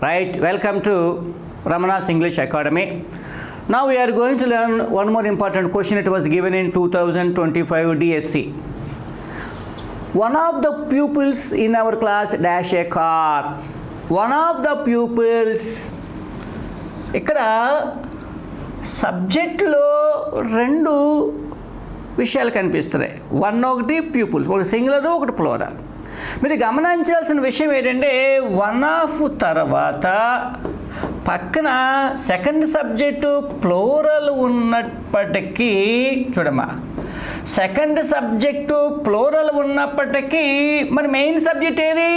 Right, welcome to Ramana's English Academy. Now we are going to learn one more important question. It was given in 2025 DSC. One of the pupils in our class dash a car. One of the pupils ఇక్కడ సబ్జెక్ట్లో రెండు విషయాలు కనిపిస్తున్నాయి. ఒకటి ప్యూపుల్స్, ఒకటి singular, ఒకటి plural. మీరు గమనించాల్సిన విషయం ఏంటంటే వన్ ఆఫ్ తర్వాత పక్కన సెకండ్ సబ్జెక్టు ప్లోరల్ ఉన్నప్పటికీ చూడమ్మా, సెకండ్ సబ్జెక్టు ప్లోరల్ ఉన్నప్పటికీ మరి మెయిన్ సబ్జెక్ట్ ఏది?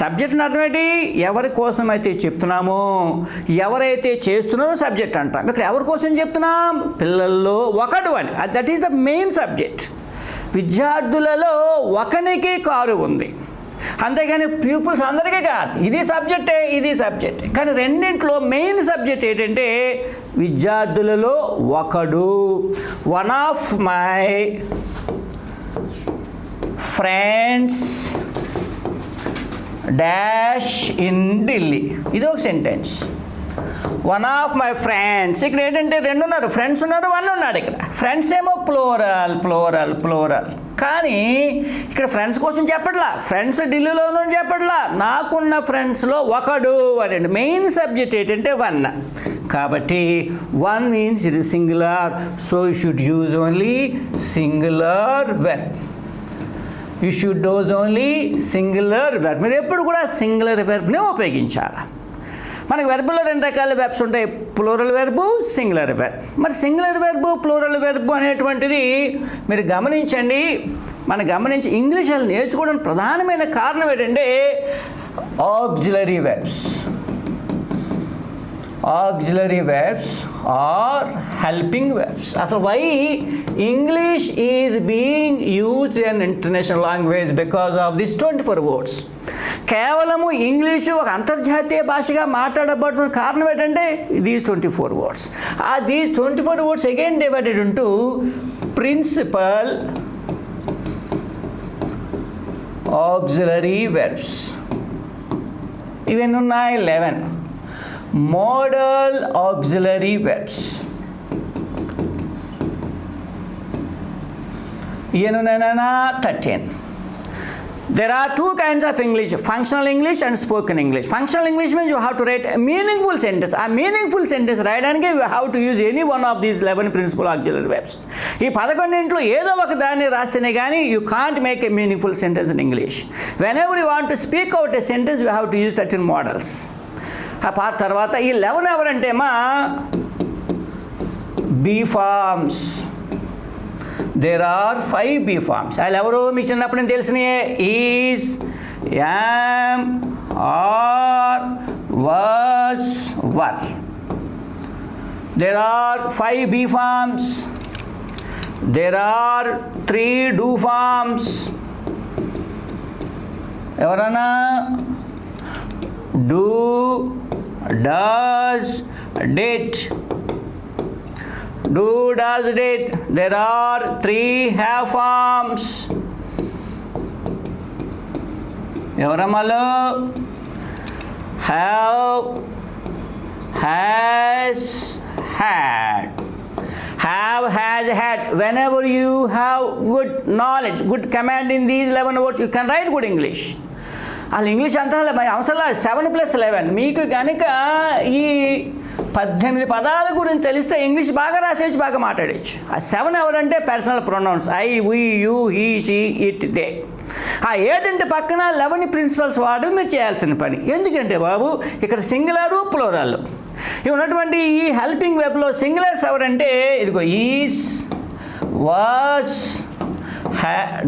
సబ్జెక్ట్ని అర్థం ఏంటి? ఎవరి కోసం అయితే చెప్తున్నామో, ఎవరైతే చేస్తున్నారో సబ్జెక్ట్ అంటాం. ఇక్కడ ఎవరి కోసం చెప్తున్నాం? పిల్లల్లో ఒకడు అని, that is the main subject. విద్యార్థులలో ఒకనికి కారు ఉంది, అంతేగాని ప్యూపుల్స్ అందరికీ కాదు. ఇది సబ్జెక్టే, ఇది సబ్జెక్టే. కానీ రెండింటిలో మెయిన్ సబ్జెక్ట్ ఏంటంటే విద్యార్థులలో ఒకడు. One of my friends dash in Delhi. ఇది ఒక sentence. One of my friends, ఇక్కడ ఏంటంటే రెండు ఉన్నారు, ఫ్రెండ్స్ ఉన్నారు, వన్ ఉన్నాడు. ఇక్కడ ఫ్రెండ్స్ ఏమో ప్లోరల్ ప్లోరల్ ప్లోరల్. కానీ ఇక్కడ ఫ్రెండ్స్ కోసం చెప్పట్లా, ఫ్రెండ్స్ ఢిల్లీలోనూ చెప్పట్లా, నాకున్న ఫ్రెండ్స్లో ఒకడు అని. మెయిన్ సబ్జెక్ట్ ఏంటంటే వన్. కాబట్టి one means it is singular, so you should use only singular verb. You should use only singular verb. మీరు ఎప్పుడు కూడా సింగులర్ వెర్బ్నే ఉపయోగించాలి. మనకి వెర్బులో రెండు రకాల వెర్బ్స్ ఉంటాయి, ప్లూరల్ వెర్బు, సింగులర్ వెర్బ్. మరి సింగులర్ వెర్బు, ప్లూరల్ వెర్బు అనేటువంటిది మీరు గమనించండి. మనం గమనించి ఇంగ్లీష్ వాళ్ళు నేర్చుకోవడానికి ప్రధానమైన కారణం ఏంటంటే auxiliary verbs. Auxiliary verbs are helping verbs. అసలు why English is being used in international language because of this 24 words. కేవలము ఇంగ్లీషు ఒక అంతర్జాతీయ భాషగా మాట్లాడబడుతున్న కారణం ఏంటంటే these 24 words. These 24 words again divided into principal auxiliary verbs. ఇవన్నీ ఉన్నాయి 11. మోడల్ ఆక్సిలరీ వెర్బ్స్ ఇవన్నీ 13. There are two kinds of English, functional English and spoken English. Functional English means you have to write a meaningful sentence. A meaningful sentence రాయడానికి you have to use any one of these 11 principal auxiliary verbs. ఈ 11 ఏదో ఒక దాన్ని రాస్తేనే కానీ you can't make a meaningful sentence in English. Whenever you want to speak out a sentence, you have to use certain models. ఆ తర్వాత ఈ 11 ఎవరంటే మా B forms. There are 5 B forms. వాళ్ళు ఎవరు మీకు చిన్నప్పుడు నేను తెలిసినయే. Is, am, are, was, were. There are 5 B forms. There are 3 do forms. ఎవరన్నా? Do, does, did. Do, does, did. There are 3 have forms. ఎవరమ్మలో? Have, has, had. Have, has, had. Whenever you have good knowledge, good command in these 11 words, you can write good English. అసలు English అంతా అవసరం 7 + 11. మీకు కనుక ఈ 18 పదాల గురించి తెలిస్తే English బాగా రాసేయచ్చు, బాగా మాట్లాడచ్చు. ఆ 7 ఎవరంటే personal pronouns. I, we, you, he, she, it, they. ఆ 8 పక్కన 11 ప్రిన్సిపల్స్ వాడు మీరు చేయాల్సిన పని. ఎందుకంటే బాబు ఇక్కడ సింగులరు, ప్లూరల్ ఇవి ఉన్నటువంటి ఈ హెల్పింగ్ వెబ్లో సింగులర్స్ ఎవరంటే ఇదిగో is, was,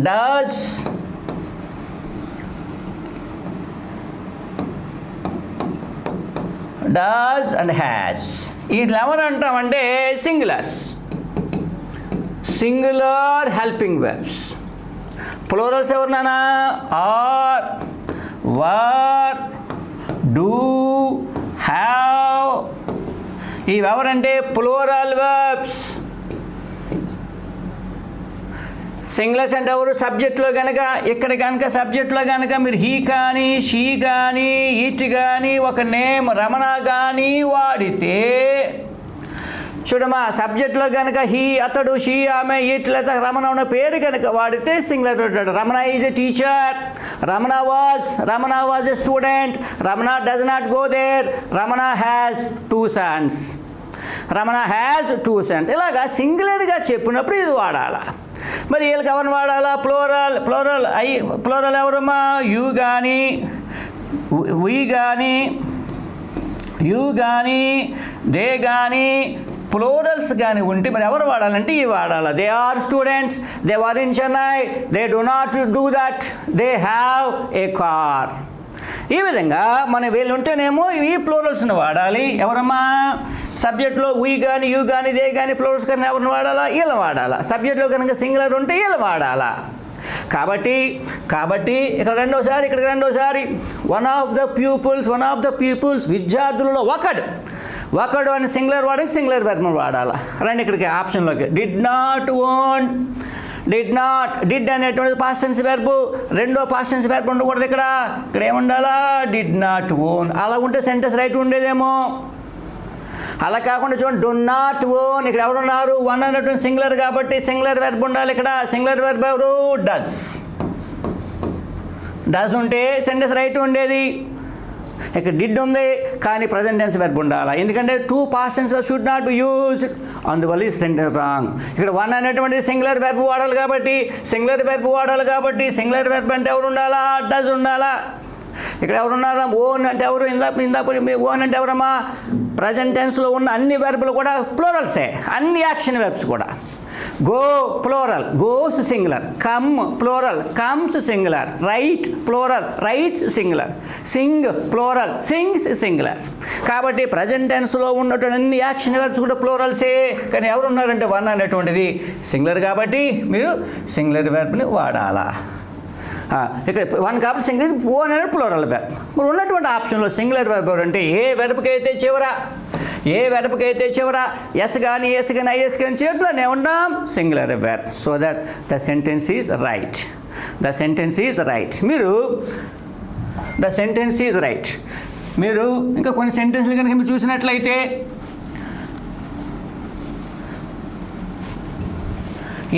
does, does and has. వీటిని ఎవరు అంటామంటే singulars, singular helping verbs. Plurals ఎవరినానా? Are, were, do, have. ఇవి ఎవరంటే ప్లూరల్ వెర్బ్స్. సింగులర్స్ అంటే ఎవరు? సబ్జెక్ట్లో కనుక ఇక్కడ కనుక సబ్జెక్ట్లో కనుక మీరు హీ కానీ షీ కానీ ఇట్ కానీ ఒక నేమ్ రమణ కానీ వాడితే చూడమ్మా, సబ్జెక్ట్లో కనుక హీ అతడు, షీ ఆమె, ఇట్ లేదా రమణ ఉన్న పేరు కనుక వాడితే సింగులర్ పెట్టాడు. Ramana is a teacher, Ramana was a student, Ramana does not go there, Ramana has 2 sons, Ramana has 2 sons. ఇలాగా సింగులర్గా చెప్పినప్పుడు ఇది వాడాలా. మరి వీళ్ళకి ఎవరిని వాడాలా? ప్లోరల్ ఎవరమ్మా? యూ కానీ వీ కానీ యూ కానీ దే కానీ ప్లోరల్స్ కానీ ఉంటే మరి ఎవరు వాడాలంటే ఇవి వాడాలి. They are students, they were in Chennai, they do not do that, they have a car. ఈ విధంగా మన వీళ్ళు ఉంటేనేమో ఈ ప్లోరల్స్ని వాడాలి. ఎవరమ్మా? సబ్జెక్ట్లో వీ కానీ యూ కానీ దే కానీ ప్లోరల్స్ కానీ ఎవరిని వాడాలా? వీళ్ళని వాడాలా. సబ్జెక్ట్లో కనుక సింగులర్ ఉంటే వీళ్ళు వాడాలా. కాబట్టి ఇక్కడ రెండోసారి వన్ ఆఫ్ ద పీపుల్స్ విద్యార్థులలో ఒకడు అని సింగులర్ వాడికి సింగులర్ వెర్బ్ వాడాలా. రండి ఇక్కడికి ఆప్షన్లోకి. డిడ్ అనేటువంటిది పాస్ట్ టెన్స్ వెర్బ్. రెండో పాస్ట్ టెన్స్ వెర్బ్ ఉండకూడదు. ఇక్కడ ఏముండాలా? Did not own. అలా ఉంటే సెంటెన్స్ రైట్ ఉండేదేమో. అలా కాకుండా చూడండి, డు నాట్ ఓన్. ఇక్కడ ఎవరున్నారు? వన్ అనేటువంటి సింగులర్ కాబట్టి సింగులర్ వెర్బ్ ఉండాలి. ఇక్కడ సింగులర్ వెర్బ్ ఎవరు? డస్ ఉంటే సెంటెన్స్ రైట్ ఉండేది. ఇక్కడ డిడ్ ఉంది కానీ ప్రజెంట్ టెన్స్ వెర్బ్ ఉండాలి. ఎందుకంటే 2 past tense should not be used, అందువల్ల ఈ సెంటెన్స్ రాంగ్. ఇక్కడ వన్ అనేటువంటి సింగులర్ వెర్బ్ వాడాలి కాబట్టి సింగులర్ వెర్బ్ అంటే ఎవరు ఉండాలా? డస్ ఉండాలా. ఇక్కడ ఎవరున్నారా? ఓన్ అంటే ఎవరు? ఇందాక ఓన్ అంటే ఎవరమ్మా? ప్రజెంట్ టెన్స్లో ఉన్న అన్ని వెర్బులు కూడా ప్లోరల్సే, అన్ని యాక్షన్ వెర్బ్స్ కూడా. Go plural, goes singular. Come plural, comes singular. Write plural, writes singular. Sing plural, sings singular. కాబట్టి ప్రజెంట్ టెన్స్లో ఉన్నటువంటి అన్ని యాక్షన్ వెర్బ్స్ కూడా ప్లోరల్సే. కానీ ఎవరు ఉన్నారంటే వన్ అనేటువంటిది సింగులర్ కాబట్టి మీరు సింగులర్ వెర్బ్ని వాడాలా. ఇక్కడ వన్ కాబట్టి సింగులర్, ఓన్ అనేది ప్లోరల్ వెర్బ్. మరి ఉన్నటువంటి ఆప్షన్లో సింగులర్ వెర్బ్ అంటే ఏ వెర్బ్కి అయితే చివర ఎస్ కానీ ఐఎస్ కానీ చేతిలోనే ఉంటాం singular verb. So that the sentence is right. మీరు ఇంకా కొన్ని సెంటెన్స్లు కనుక మీరు చూసినట్లయితే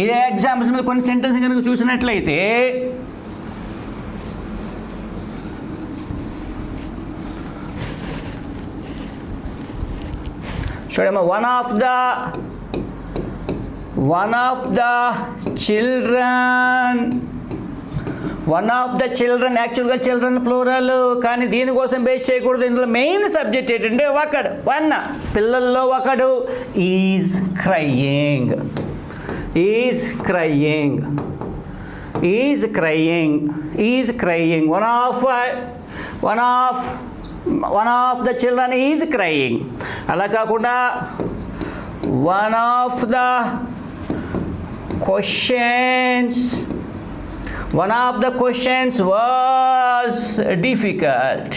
ఇదే ఎగ్జాంపుల్స్ మీద కొన్ని సెంటెన్స్ కనుక చూసినట్లయితే చూడమ్మా, వన్ ఆఫ్ ద చిల్డ్రన్ యాక్చువల్గా చిల్డ్రన్ ప్లూరల్, కానీ దీనికోసం బేస్ చేయకూడదు. ఇందులో మెయిన్ సబ్జెక్ట్ ఏంటంటే ఒకడు, పిల్లల్లో ఒకడు is crying. One of the children is crying. అలా కాకుండా one of the questions was difficult.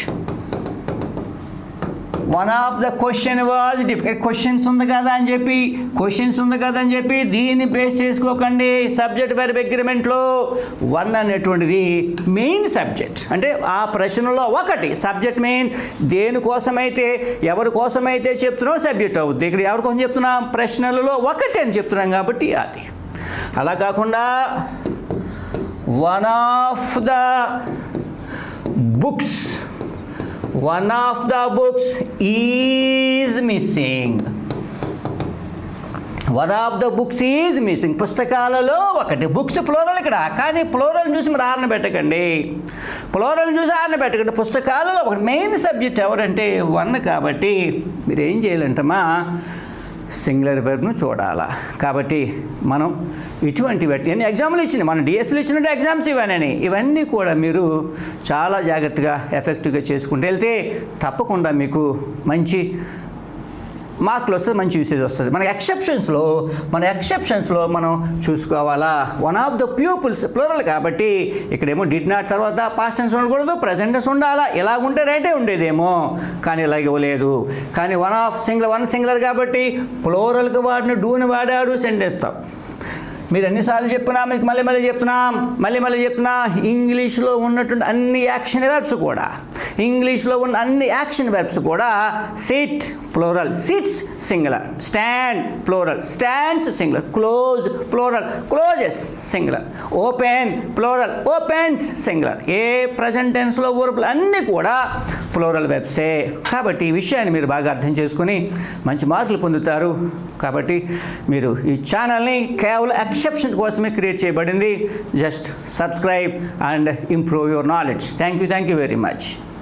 Questions ఉంది కదా అని చెప్పి దీన్ని బేస్ చేసుకోకండి. సబ్జెక్ట్ వెర్బ్ అగ్రిమెంట్లో వన్ అనేటువంటిది మెయిన్ సబ్జెక్ట్. అంటే ఆ ప్రశ్నలో ఒకటి సబ్జెక్ట్ మెయిన్. దేనికోసమైతే ఎవరి కోసమైతే చెప్తున్నాం సబ్జెక్ట్ అవుద్ది. ఇక్కడ ఎవరి కోసం చెప్తున్నాం? ప్రశ్నలలో ఒకటి అని చెప్తున్నాం కాబట్టి అది. అలా కాకుండా one of the books is missing. పుస్తకాలలో ఒకటి. బుక్స్ ప్లోరల్ ఇక్కడ, కానీ ప్లోరల్ చూసి మీరు ఆర్న పెట్టకండి. పుస్తకాలలో ఒకటి. మెయిన్ సబ్జెక్ట్ ఎవరంటే వన్ కాబట్టి మీరు ఏం చేయాలంటమ్మా? సింగులర్ వెర్బ్ను చూడాలా. కాబట్టి మనం ఇటువంటివి అన్ని ఎగ్జామ్లు ఇచ్చినాయి, మనం డిఎస్లు ఇచ్చినట్టు ఎగ్జామ్స్ ఇవన్నీ కూడా మీరు చాలా జాగ్రత్తగా ఎఫెక్టివ్గా చేసుకుంటూ వెళ్తే తప్పకుండా మీకు మంచి మార్కులు వస్తుంది, మంచి యూసేజ్ వస్తుంది. మన ఎక్సెప్షన్స్లో మనం చూసుకోవాలా. వన్ ఆఫ్ ద ప్యూపుల్స్ ప్లూరల్ కాబట్టి ఇక్కడేమో డిడ్ నాట్ తర్వాత పాస్ట్ టెన్స్ ఉండకూడదు, ప్రజెంట్ టెన్స్ ఉండాలా. ఇలా ఉంటే రైటే ఉండేదేమో, కానీ ఇలా ఇవ్వలేదు. కానీ వన్ సింగులర్ కాబట్టి ప్లూరల్కి వాడిని డూని వాడాడు సెంటెన్స్. మీరు ఎన్నిసార్లు చెప్పినా మీకు మళ్ళీ చెప్తున్నా ఇంగ్లీష్లో ఉన్నటువంటి అన్ని యాక్షన్ వెర్బ్స్ కూడా sit plural, sits singular, stand plural, stands singular, close plural, closes singular, open plural, opens singular. ఏ ప్రజెంట్ టెన్స్లో వర్బులు అన్నీ కూడా ప్లూరల్ వెర్బ్సే. కాబట్టి ఈ విషయాన్ని మీరు బాగా అర్థం చేసుకుని మంచి మార్కులు పొందుతారు. కాబట్టి మీరు ఈ ఛానల్ని కేవలం ఎక్సెప్షన్ కోసమే క్రియేట్ చేయబడింది. Just subscribe and improve your knowledge. Thank you very much.